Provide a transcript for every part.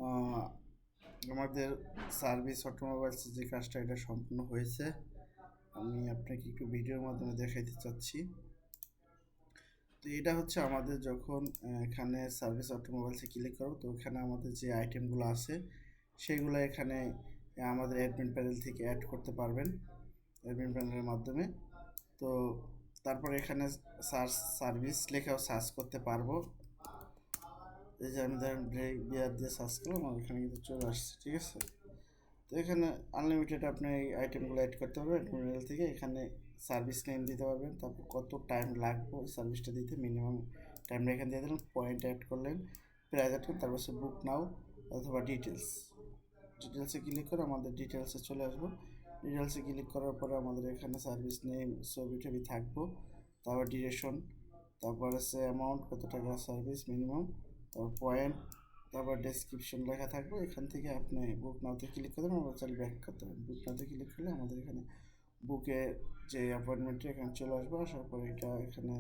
আহ, আমাদের service automobiles যে কাজটা এটা সম্পূর্ণ হয়েছে। আমি আপনাকে একটু ভিডিওর মাধ্যমে দেখাইতে চাচ্ছি। তো এটা হচ্ছে আমাদের যখন এখানে সার্ভিস অটোমোবাইলসে ক্লিক করব, তো এখানে আমাদের যে আইটেমগুলো আছে সেগুলো এখানে আমাদের অ্যাডমিন প্যানেল থেকে অ্যাড করতে পারবেন অ্যাডমিন প্যানেলের মাধ্যমে। তো তারপরে এখানে সার্ভিস লেখাও সার্চ করতে পারবো। এই যে আমি ধরেন ব্রেক বিয়ার দিয়ে সার্চ করলাম, আমার এখানে কিন্তু চলে আসছে, ঠিক আছে। তো এখানে আনলিমিটেড আপনি এই আইটেমগুলো অ্যাড করতে পারবেন অ্যাডমিন থেকে। এখানে সার্ভিস নেম দিতে পারবেন, তারপর কত টাইম লাগবে ওই সার্ভিসটা দিতে, মিনিমাম টাইমটা এখানে দিয়ে দিলেন, পয়েন্ট অ্যাড করলেন, প্রাইস অ্যাড করলেন, তারপর হচ্ছে বুক নাও অথবা ডিটেলসে ক্লিক করে আমাদের ডিটেলসে চলে আসবো। ডিটেলসে ক্লিক করার পরে আমাদের এখানে সার্ভিস নেম ছবি টবি থাকবো, তারপর ডিউরেশন, তারপর হচ্ছে অ্যামাউন্ট কত টাকা সার্ভিস মিনিমাম, তারপর পয়েন্ট, তারপর ডেসক্রিপশন লেখা থাকবে। এখান থেকে আপনি বুক নাওতে ক্লিক করবেন, আমরা চাইলে ব্যাক করতে পারেন। বুক নাওতে ক্লিক করলে আমাদের এখানে বুকে যে অ্যাপয়েন্টমেন্টটা এখানে চলে আসবে। আসার পরে এটা এখানে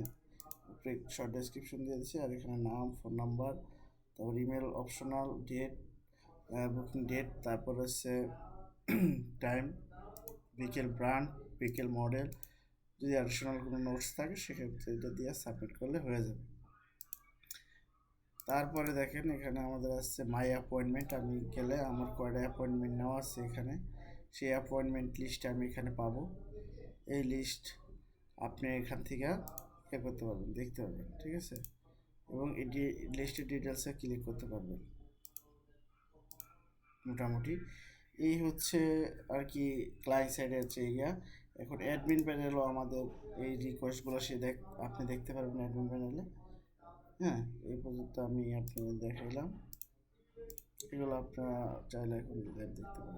শর্ট ডেসক্রিপশন দিয়ে দিচ্ছি, আর এখানে নাম, ফোন নাম্বার, তারপর email optional, date, booking date, তারপর হচ্ছে টাইম, বিকেল ব্র্যান্ড, বিকেল মডেল, যদি অ্যাডিশনাল কোনো নোটস থাকে সেক্ষেত্রে এটা দিয়ে সাবমিট করলে হয়ে যাবে। তারপরে দেখেন এখানে আমাদের আসছে মাই অ্যাপয়েন্টমেন্ট। আমি গেলে আমার কয়টা অ্যাপয়েন্টমেন্ট নেওয়া আছে এখানে, সেই অ্যাপয়েন্টমেন্ট লিস্ট আমি এখানে পাবো। এই লিস্ট আপনি এখান থেকে করতে পারবেন, দেখতে পারবেন, ঠিক আছে। এবং এই লিস্টের ডিটেলসে ক্লিক করতে পারবেন। মোটামুটি এই হচ্ছে আর কি ক্লায়েন্ট সাইডের হচ্ছে ইয়া। এখন অ্যাডমিন প্যানেলও আমাদের এই রিকোয়েস্টগুলো আপনি দেখতে পারবেন অ্যাডমিন প্যানেলে। হ্যাঁ, এই পর্যন্ত আমি আপনাদের দেখাইলাম, এগুলো আপনারা চাইলে এখন দেখতে পারেন।